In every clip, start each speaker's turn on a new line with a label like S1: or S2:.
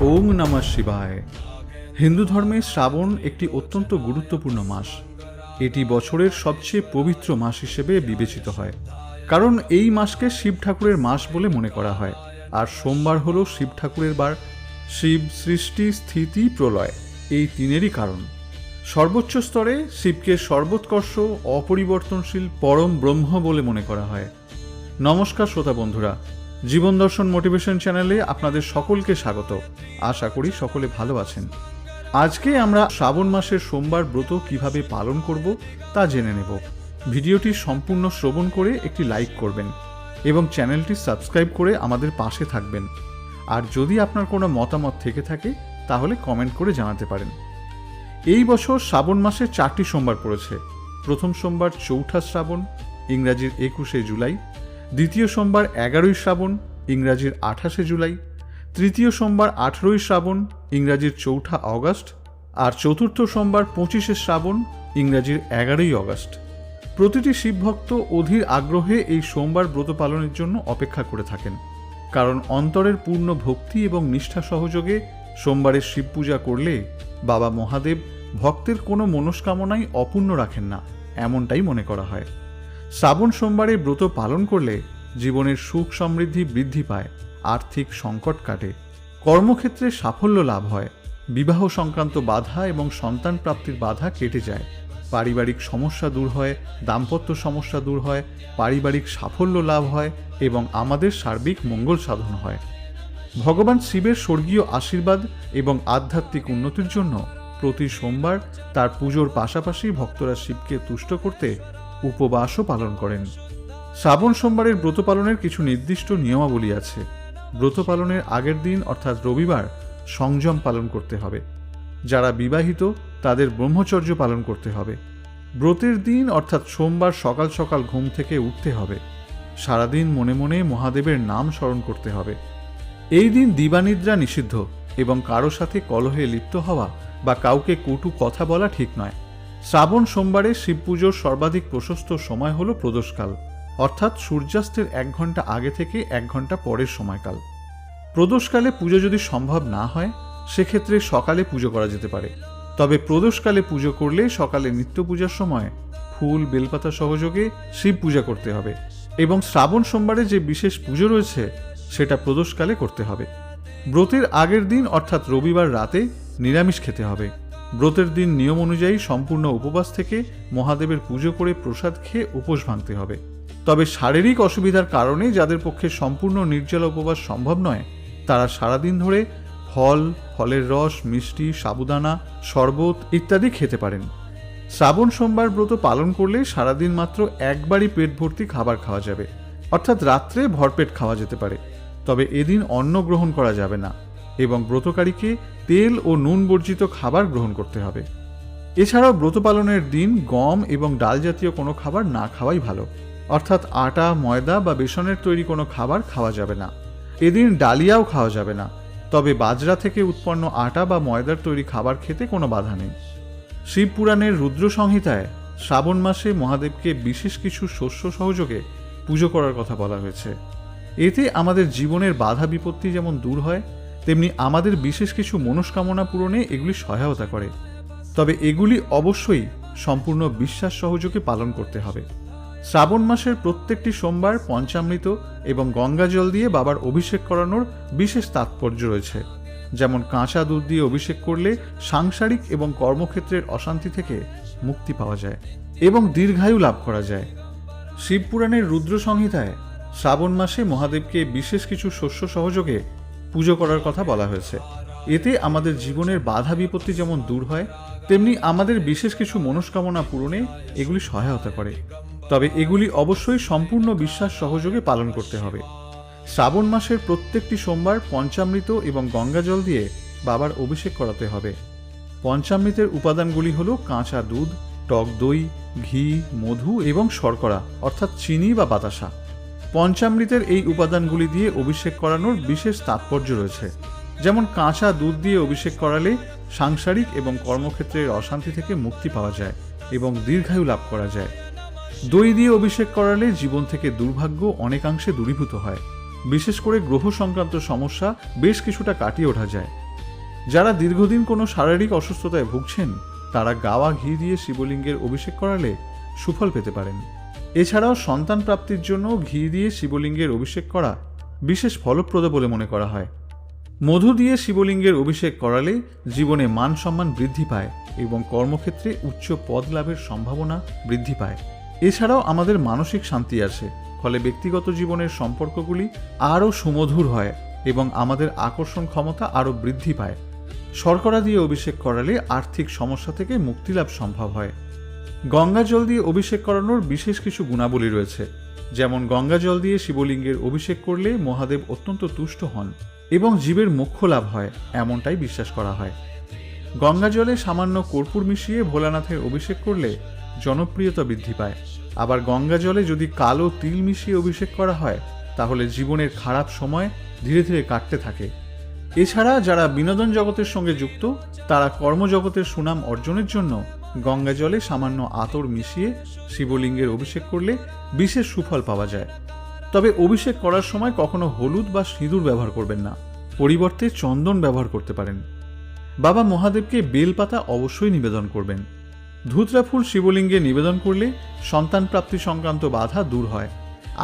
S1: ওং নমঃ শিবায়। হিন্দু ধর্মে শ্রাবণ একটি অত্যন্ত গুরুত্বপূর্ণ মাস। এটি বছরের সবচেয়ে পবিত্র মাস হিসেবে বিবেচিত হয়, কারণ এই মাসকে শিব ঠাকুরের মাস বলে মনে করা হয়। আর সোমবার হলো শিব ঠাকুরের বার। শিব সৃষ্টি, স্থিতি, প্রলয় এই তিনেরই কারণ। সর্বোচ্চ স্তরে শিবকে সর্বোৎকর্ষ, অপরিবর্তনশীল পরম ব্রহ্ম বলে মনে করা হয়। নমস্কার শ্রোতা বন্ধুরা, জীবন দর্শন মোটিভেশন চ্যানেলে আপনাদের সকলকে স্বাগত। আশা করি সকলে ভালো আছেন। আজকে আমরা শ্রাবণ মাসের সোমবার ব্রত কিভাবে পালন করব তা জেনে নেব। ভিডিওটি সম্পূর্ণ শ্রবণ করে একটি লাইক করবেন এবং চ্যানেলটি সাবস্ক্রাইব করে আমাদের পাশে থাকবেন। আর যদি আপনার কোনো মতামত থেকে থাকে তাহলে কমেন্ট করে জানাতে পারেন। এই বছর শ্রাবণ মাসে 4টি সোমবার পড়েছে। প্রথম সোমবার 4ঠা শ্রাবণ, ইংরাজির 21শে জুলাই। দ্বিতীয় সোমবার 11ই শ্রাবণ, ইংরাজির 28শে জুলাই। তৃতীয় সোমবার 18ই শ্রাবণ, ইংরাজির 4ঠা অগস্ট। আর চতুর্থ সোমবার 25শে শ্রাবণ, ইংরাজির 11ই অগস্ট। প্রতিটি শিবভক্ত অধীর আগ্রহে এই সোমবার ব্রত পালনের জন্য অপেক্ষা করে থাকেন, কারণ অন্তরের পূর্ণ ভক্তি এবং নিষ্ঠা সহযোগে সোমবারের শিব পূজা করলে বাবা মহাদেব ভক্তের কোনো মনস্কামনাই অপূর্ণ রাখেন না, এমনটাই মনে করা হয়। শ্রাবণ সোমবারে ব্রত পালন করলে জীবনের সুখ সমৃদ্ধি বৃদ্ধি পায়, আর্থিক সংকট কাটে, কর্মক্ষেত্রে সাফল্য লাভ হয়, বিবাহ সংক্রান্ত বাধা এবং সন্তান প্রাপ্তির বাধা কেটে যায়, পারিবারিক সমস্যা দূর হয়, দাম্পত্য সমস্যা দূর হয়, পারিবারিক সাফল্য লাভ হয় এবং আমাদের সার্বিক মঙ্গল সাধন হয়। ভগবান শিবের স্বর্গীয় আশীর্বাদ এবং আধ্যাত্মিক উন্নতির জন্য প্রতি সোমবার তার পুজোর পাশাপাশি ভক্তরা শিবকে তুষ্ট করতে উপবাসও পালন করেন। শ্রাবণ সোমবারের ব্রত পালনের কিছু নির্দিষ্ট নিয়মাবলী আছে। ব্রত পালনের আগের দিন অর্থাৎ রবিবার সংযম পালন করতে হবে। যারা বিবাহিত তাদের ব্রহ্মচর্য পালন করতে হবে। ব্রতের দিন অর্থাৎ সোমবার সকাল সকাল ঘুম থেকে উঠতে হবে। সারাদিন মনে মনে মহাদেবের নাম স্মরণ করতে হবে। এই দিন দিবানিদ্রা নিষিদ্ধ এবং কারো সাথে কলহে লিপ্ত হওয়া বা কাউকে কটু কথা বলা ঠিক নয়। শ্রাবণ সোমবারে শিব পুজোর সর্বাধিক প্রশস্ত সময় হল প্রদোষকাল, অর্থাৎ সূর্যাস্তের 1 ঘন্টা আগে থেকে 1 ঘন্টা পরের সময়কাল। প্রদোষকালে পুজো যদি সম্ভব না হয় সেক্ষেত্রে সকালে পুজো করা যেতে পারে। তবে প্রদোষকালে পুজো করলে সকালে নিত্য পূজার সময় ফুল বেলপাতা সহযোগে শিব পূজা করতে হবে এবং শ্রাবণ সোমবারে যে বিশেষ পুজো রয়েছে সেটা প্রদোষকালে করতে হবে। ব্রতের আগের দিন অর্থাৎ রবিবার রাতে নিরামিষ খেতে হবে। ব্রতের দিন নিয়ম অনুযায়ী সম্পূর্ণ উপবাস থেকে মহাদেবের পুজো করে প্রসাদ খেয়ে উপোস ভাঙতে হবে। তবে শারীরিক অসুবিধার কারণে যাদের পক্ষে সম্পূর্ণ নির্জলা উপবাস সম্ভব নয় তারা সারাদিন ধরে ফল, ফলের রস, মিষ্টি, সাবুদানা, শরবত ইত্যাদি খেতে পারেন। শ্রাবণ সোমবার ব্রত পালন করলে সারাদিন মাত্র একবারই পেট ভর্তি খাবার খাওয়া যাবে, অর্থাৎ রাত্রে ভরপেট খাওয়া যেতে পারে। তবে এদিন অন্ন গ্রহণ করা যাবে না এবং ব্রতকারীকে তেল ও নুন বর্জিত খাবার গ্রহণ করতে হবে। এছাড়াও ব্রত পালনের দিন গম এবং ডাল জাতীয় কোনো খাবার না খাওয়াই ভালো, অর্থাৎ আটা, ময়দা বা বেসনের তৈরি কোনো খাবার খাওয়া যাবে না। এদিন ডালিয়াও খাওয়া যাবে না, তবে বাজরা থেকে উৎপন্ন আটা বা ময়দার তৈরি খাবার খেতে কোনো বাধা নেই। শিব পুরাণের রুদ্র সংহিতায় শ্রাবণ মাসে মহাদেবকে বিশেষ কিছু শস্য সহযোগে পুজো করার কথা বলা হয়েছে। এতে আমাদের জীবনের বাধা বিপত্তি যেমন দূর হয়, তেমনি আমাদের বিশেষ কিছু মনস্কামনা পূরণে এগুলি সহায়তা করে। তবে এগুলি অবশ্যই সম্পূর্ণ বিশ্বাস সহযোগে পালন করতে হবে। শ্রাবণ মাসের প্রত্যেকটি সোমবার পঞ্চামৃত এবং গঙ্গা জল দিয়ে বাবার অভিষেক করানোর বিশেষ তাৎপর্য রয়েছে। যেমন কাঁচা দুধ দিয়ে অভিষেক করলে সাংসারিক এবং কর্মক্ষেত্রের অশান্তি থেকে মুক্তি পাওয়া যায় এবং দীর্ঘায়ু লাভ করা যায়। শিব পুরাণের রুদ্র সংহিতায় শ্রাবণ মাসে মহাদেবকে বিশেষ কিছু শস্য সহযোগে পুজো করার কথা বলা হয়েছে। এতে আমাদের জীবনের বাধা বিপত্তি যেমন দূর হয়, তেমনি আমাদের বিশেষ কিছু মনস্কামনা পূরণে এগুলি সহায়তা করে। তবে এগুলি অবশ্যই সম্পূর্ণ বিশ্বাস সহযোগে পালন করতে হবে। শ্রাবণ মাসের প্রত্যেকটি সোমবার পঞ্চামৃত এবং গঙ্গা জল দিয়ে বাবার অভিষেক করাতে হবে। পঞ্চামৃতের উপাদানগুলি হল কাঁচা দুধ, টক দই, ঘি, মধু এবং শর্করা অর্থাৎ চিনি বা বাতাসা। পঞ্চামৃতের এই উপাদানগুলি দিয়ে অভিষেক করানোর বিশেষ তাৎপর্য রয়েছে। যেমন কাঁচা দুধ দিয়ে অভিষেক করালে সাংসারিক এবং কর্মক্ষেত্রের অশান্তি থেকে মুক্তি পাওয়া যায় এবং দীর্ঘায়ু লাভ করা যায়। দই দিয়ে অভিষেক করালে জীবন থেকে দুর্ভাগ্য অনেকাংশে দূরীভূত হয়। বিশেষ করে গ্রহ সংক্রান্ত সমস্যা বেশ কিছুটা কাটিয়ে ওঠা যায় যারা দীর্ঘদিন কোনো শারীরিক অসুস্থতায় ভুগছেন তারা গাওয়া ঘি দিয়ে শিবলিঙ্গের অভিষেক করালে সুফল পেতে পারেন। এছাড়াও সন্তান প্রাপ্তির জন্য ঘি দিয়ে শিবলিঙ্গের অভিষেক করা বিশেষ ফলপ্রদ বলে মনে করা হয়। মধু দিয়ে শিবলিঙ্গের অভিষেক করালে জীবনে মান সম্মান বৃদ্ধি পায় এবং কর্মক্ষেত্রে উচ্চ পদ লাভের সম্ভাবনা বৃদ্ধি পায়। এছাড়াও আমাদের মানসিক শান্তি আসে, ফলে ব্যক্তিগত জীবনের সম্পর্কগুলি আরও সুমধুর হয় এবং আমাদের আকর্ষণ ক্ষমতা আরও বৃদ্ধি পায়। শর্করা দিয়ে অভিষেক করালে আর্থিক সমস্যা থেকে মুক্তিলাভ সম্ভব হয়। গঙ্গা জল দিয়ে অভিষেক করানোর বিশেষ কিছু গুণাবলী রয়েছে, যেমন গঙ্গা জল দিয়ে শিবলিঙ্গের অভিষেক করলে মহাদেব অত্যন্ত তুষ্ট হন এবং জীবের মোক্ষ লাভ হয়, এমনটাই বিশ্বাস করা হয়। গঙ্গা জলে সামান্য কর্পূর মিশিয়ে ভোলানাথের অভিষেক করলে জনপ্রিয়তা বৃদ্ধি পায়। আবার গঙ্গা জলে যদি কালো তিল মিশিয়ে অভিষেক করা হয় তাহলে জীবনের খারাপ সময় ধীরে ধীরে কাটতে থাকে। এছাড়া যারা বিনোদন জগতের সঙ্গে যুক্ত তারা কর্মজগতের সুনাম অর্জনের জন্য গঙ্গা জলে সামান্য আতর মিশিয়ে শিবলিঙ্গের অভিষেক করলে বিশেষ সুফল পাওয়া যায়। তবে অভিষেক করার সময় কখনো হলুদ বা সিঁদুর ব্যবহার করবেন না, পরিবর্তে চন্দন ব্যবহার করতে পারেন। বাবা মহাদেবকে বেলপাতা অবশ্যই নিবেদন করবেন। ধুতরা ফুল শিবলিঙ্গে নিবেদন করলে সন্তান প্রাপ্তি সংক্রান্ত বাধা দূর হয়।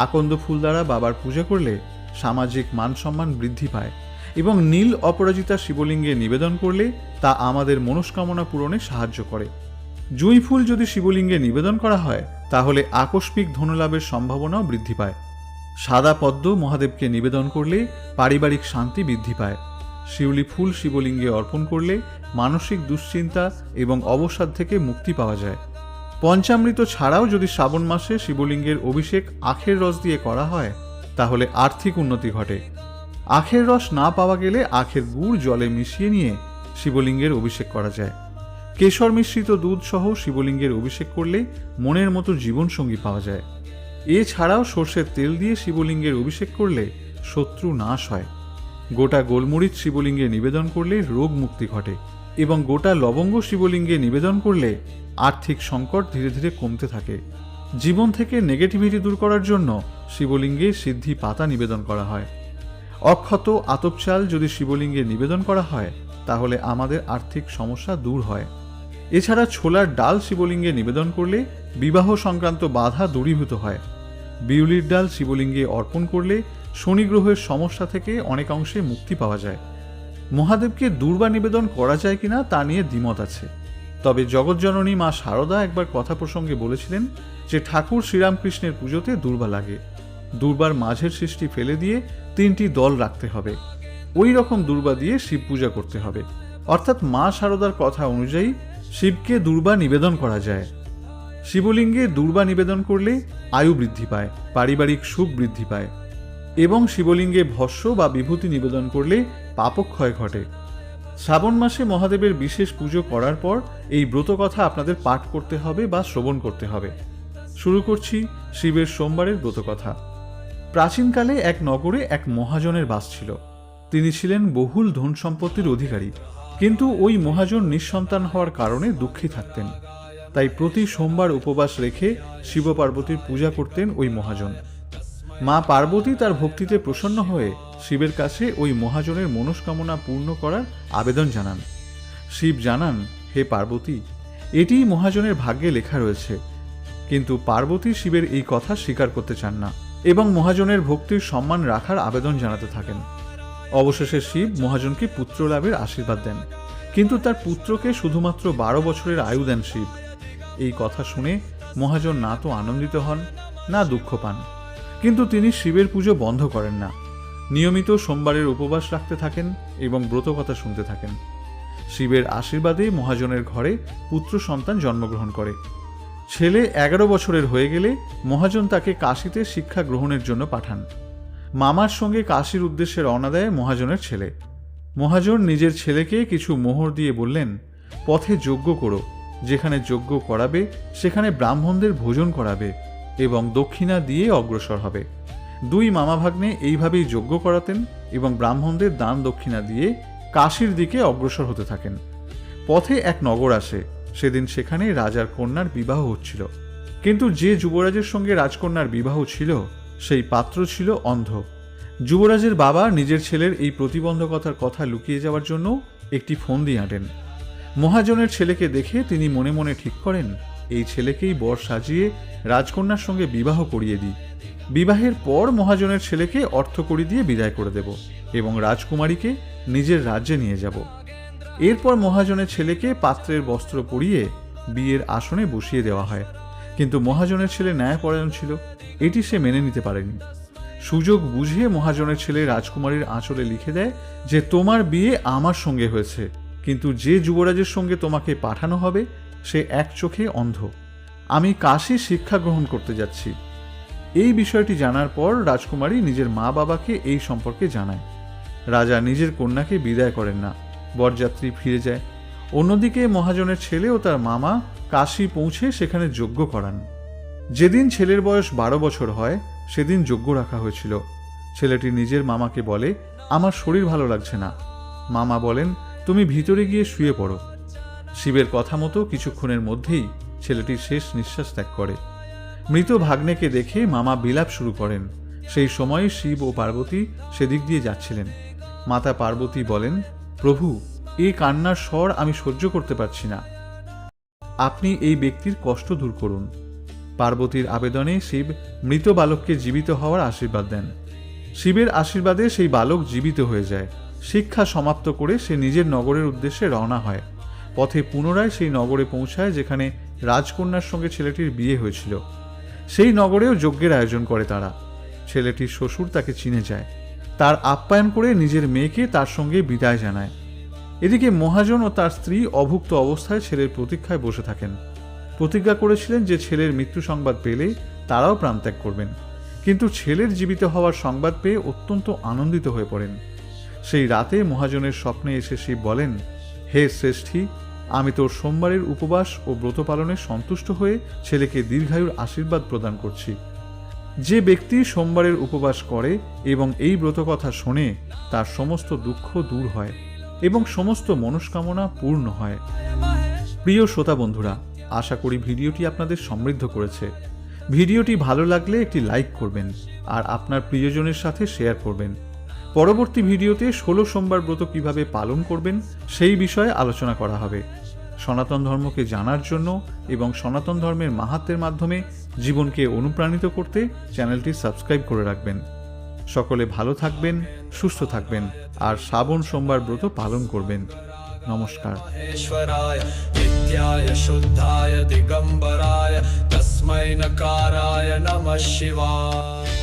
S1: আকন্দ ফুল দ্বারা বাবার পূজা করলে সামাজিক মান সম্মান বৃদ্ধি পায় এবং নীল অপরাজিতা শিবলিঙ্গে নিবেদন করলে তা আমাদের মনস্কামনা পূরণে সাহায্য করে। জুঁই ফুল যদি শিবলিঙ্গে নিবেদন করা হয় তাহলে আকস্মিক ধনলাভের সম্ভাবনাও বৃদ্ধি পায়। সাদা পদ্ম মহাদেবকে নিবেদন করলে পারিবারিক শান্তি বৃদ্ধি পায়। শিউলি ফুল শিবলিঙ্গে অর্পণ করলে মানসিক দুশ্চিন্তা এবং অবসাদ থেকে মুক্তি পাওয়া যায়। পঞ্চামৃত ছাড়াও যদি শ্রাবণ মাসে শিবলিঙ্গের অভিষেক আখের রস দিয়ে করা হয় তাহলে আর্থিক উন্নতি ঘটে। আখের রস না পাওয়া গেলে আখের গুড় জলে মিশিয়ে নিয়ে শিবলিঙ্গের অভিষেক করা যায়। কেশর মিশ্রিত দুধ সহ শিবলিঙ্গের অভিষেক করলে মনের মতো জীবনসঙ্গী পাওয়া যায়। এছাড়াও সর্ষের তেল দিয়ে শিবলিঙ্গের অভিষেক করলে শত্রু নাশ হয়। গোটা গোলমরিচ শিবলিঙ্গে নিবেদন করলে রোগ মুক্তি ঘটে এবং গোটা লবঙ্গ শিবলিঙ্গে নিবেদন করলে আর্থিক সংকট ধীরে ধীরে কমতে থাকে। জীবন থেকে নেগেটিভিটি দূর করার জন্য শিবলিঙ্গে সিদ্ধি পাতা নিবেদন করা হয়। অক্ষত আতপ চাল যদি শিবলিঙ্গে নিবেদন করা হয় তাহলে আমাদের আর্থিক সমস্যা দূর হয়। এছাড়া ছোলার ডাল শিবলিঙ্গে নিবেদন করলে বিবাহ সংক্রান্ত বাধা দূরীভূত হয়। বিউলির ডাল শিবলিঙ্গে অর্পণ করলে শনি গ্রহের সমস্যা থেকে অনেকাংশে মুক্তি পাওয়া যায়। মহাদেবকে দূর্বা নিবেদন করা যায় কিনা তা নিয়ে দ্বিমত আছে। তবে জগৎজননী মা শারদা একবার কথা প্রসঙ্গে বলেছিলেন যে ঠাকুর শ্রীরামকৃষ্ণের পুজোতে দূর্বা লাগে। দূর্বার মাঝের সৃষ্টি ফেলে দিয়ে 3টি দল রাখতে হবে, ওই রকম দূর্বা দিয়ে শিব পূজা করতে হবে। অর্থাৎ মা শারদার কথা অনুযায়ী শিবকে দূর্বা নিবেদন করা যায়। শিবলিঙ্গে দূর্বা নিবেদন করলে আয়ু বৃদ্ধি পায়, পারিবারিক সুখ বৃদ্ধি পায় এবং শিবলিঙ্গে ভস্য বা বিভূতি নিবেদন করলে পাপক্ষয় ঘটে। শ্রাবণ মাসে মহাদেবের বিশেষ পুজো করার পর এই ব্রত কথা আপনাদের পাঠ করতে হবে বা শ্রবণ করতে হবে। শুরু করছি শিবের সোমবারের ব্রত কথা। প্রাচীনকালে এক নগরে এক মহাজনের বাস ছিল। তিনি ছিলেন বহুল ধন সম্পত্তির অধিকারী, কিন্তু ওই মহাজন নিঃসন্তান হওয়ার কারণে দুঃখী থাকতেন। তাই প্রতি সোমবার উপবাস রেখে শিব পার্বতীর পূজা করতেন ওই মহাজন। মা পার্বতী তার ভক্তিতে প্রসন্ন হয়ে শিবের কাছে ওই মহাজনের মনস্কামনা পূর্ণ করার আবেদন জানান। শিব জানান, হে পার্বতী, এটিই মহাজনের ভাগ্যে লেখা রয়েছে। কিন্তু পার্বতী শিবের এই কথা স্বীকার করতে চান না এবং মহাজনের ভক্তির সম্মান রাখার আবেদন জানাতে থাকেন। অবশেষে শিব মহাজনকে পুত্র লাভের আশীর্বাদ দেন, কিন্তু তার পুত্রকে শুধুমাত্র 12 বছরের আয়ু দেন শিব। এই কথা শুনে মহাজন না তো আনন্দিত হন না দুঃখ পান, কিন্তু তিনি শিবের পুজো বন্ধ করেন না। নিয়মিত সোমবারের উপবাস রাখতে থাকেন এবং ব্রতকথা শুনতে থাকেন। শিবের আশীর্বাদে মহাজনের ঘরে পুত্র সন্তান জন্মগ্রহণ করে। ছেলে 11 বছরের হয়ে গেলে মহাজন তাকে কাশীতে শিক্ষা গ্রহণের জন্য পাঠান। মামার সঙ্গে কাশীর উদ্দেশ্যে রওনা দেয় মহাজনের ছেলে। মহাজন নিজের ছেলেকে কিছু মোহর দিয়ে বললেন, পথে যজ্ঞ করো, যেখানে যজ্ঞ করাবে সেখানে ব্রাহ্মণদের ভোজন করাবে এবং দক্ষিণা দিয়ে অগ্রসর হবে। 2 মামা ভাগ্নে এইভাবেই যজ্ঞ করাতেন এবং ব্রাহ্মণদের দান দক্ষিণা দিয়ে কাশীর দিকে অগ্রসর হতে থাকেন। পথে এক নগর আসে। সেদিন সেখানে রাজার কন্যার বিবাহ হচ্ছিল, কিন্তু যে যুবরাজের সঙ্গে রাজকন্যার বিবাহ ছিল সেই পাত্র ছিল অন্ধ। যুবরাজের বাবা নিজের ছেলের এই প্রতিবন্ধকতার কথা লুকিয়ে যাওয়ার জন্য একটি ফন্দি আঁটেন। মহাজনের ছেলেকে দেখে তিনি মনে মনে ঠিক করেন, এই ছেলেকেই বর সাজিয়ে রাজকন্যার সঙ্গে বিবাহ করিয়ে দিই। বিবাহের পর মহাজনের ছেলেকে অর্থকড়ি দিয়ে বিদায় করে দেব এবং রাজকুমারীকে নিজের রাজ্যে নিয়ে যাব। এরপর মহাজনের ছেলেকে পাত্রের বস্ত্র পরিয়ে বিয়ের আসনে বসিয়ে দেওয়া হয়। কিন্তু মহাজনের ছেলে ন্যায়পরায়ণ ছিল, এটি সে মেনে নিতে পারেনি। সুযোগ বুঝে মহাজনের ছেলে রাজকুমারীর আঁচলে লিখে দেয় যে তোমার বিয়ে আমার সঙ্গে হয়েছে, কিন্তু যে যুবরাজের সঙ্গে তোমাকে পাঠানো হবে সে এক চোখে অন্ধ। আমি কাশী শিক্ষা গ্রহণ করতে যাচ্ছি। এই বিষয়টি জানার পর রাজকুমারী নিজের মা বাবাকে এই সম্পর্কে জানায়। রাজা নিজের কন্যাকে বিদায় করেন না, বরযাত্রী ফিরে যায়। অন্যদিকে মহাজনের ছেলে ও তার মামা কাশী পৌঁছে সেখানে যজ্ঞ করান। যেদিন ছেলের বয়স 12 বছর হয় সেদিন যজ্ঞ রাখা হয়েছিল। ছেলেটি নিজের মামাকে বলে, আমার শরীর ভালো লাগছে না। মামা বলেন, তুমি ভিতরে গিয়ে শুয়ে পড়ো। শিবের কথা মতো কিছুক্ষণের মধ্যেই ছেলেটি শেষ নিঃশ্বাস ত্যাগ করে। মৃত ভাগ্নেকে দেখে মামা বিলাপ শুরু করেন। সেই সময় শিব ও পার্বতী সেদিক দিয়ে যাচ্ছিলেন। মাতা পার্বতী বলেন, প্রভু, এই কান্নার স্বর আমি সহ্য করতে পারছি না, আপনি এই ব্যক্তির কষ্ট দূর করুন। পার্বতীর আবেদনে শিব মৃত বালককে জীবিত হওয়ার আশীর্বাদ দেন। শিবের আশীর্বাদে সেই বালক জীবিত হয়ে যায়। শিক্ষা সমাপ্ত করে সে নিজের নগরের উদ্দেশ্যে রওনা হয়। পথে পুনরায় সেই নগরে পৌঁছায় যেখানে রাজকন্যার সঙ্গে ছেলেটির বিয়ে হয়েছিল। সেই নগরেও যজ্ঞের আয়োজন করে তারা। ছেলেটির শ্বশুর তাকে চিনে যায়, তার আপ্যায়ন করে নিজের মেয়েকে তার সঙ্গে বিদায় জানায়। এদিকে মহাজন ও তার স্ত্রী অভুক্ত অবস্থায় ছেলের প্রতীক্ষায় বসে থাকেন। প্রতিজ্ঞা করেছিলেন যে ছেলের মৃত্যু সংবাদ পেলে তারাও প্রাণত্যাগ করবেন। কিন্তু ছেলের জীবিত হওয়ার সংবাদ পেয়ে অত্যন্ত আনন্দিত হয়ে পড়েন। সেই রাতে মহাজনের স্বপ্নে এসে শিব বলেন, হে শ্রেষ্ঠী, আমি তোর সোমবারের উপবাস ও ব্রত পালনে সন্তুষ্ট হয়ে ছেলেকে দীর্ঘায়ুর আশীর্বাদ প্রদান করছি। যে ব্যক্তি সোমবারের উপবাস করে এবং এই ব্রত কথা শোনে তার সমস্ত দুঃখ দূর হয় এবং সমস্ত মনস্কামনা পূর্ণ হয়। প্রিয় শ্রোতা বন্ধুরা, আশা করি ভিডিওটি আপনাদের সমৃদ্ধ করেছে। ভিডিওটি ভালো লাগলে একটি লাইক করবেন আর আপনার প্রিয়জনের সাথে শেয়ার করবেন। পরবর্তী ভিডিওতে 16 সোমবার ব্রত কিভাবে পালন করবেন সেই বিষয়ে আলোচনা করা হবে। সনাতন ধর্মকে জানার জন্য এবং সনাতন ধর্মের মাহাত্ম্যের মাধ্যমে জীবনকে অনুপ্রাণিত করতে চ্যানেলটি সাবস্ক্রাইব করে রাখবেন। সকলে ভালো থাকবেন, সুস্থ থাকবেন আর শ্রাবণ সোমবার ব্রত পালন করবেন। নমস্কার।
S2: नित्याय शुद्धाय दिगंबराय तस्मै नकाराय नमः शिवाय।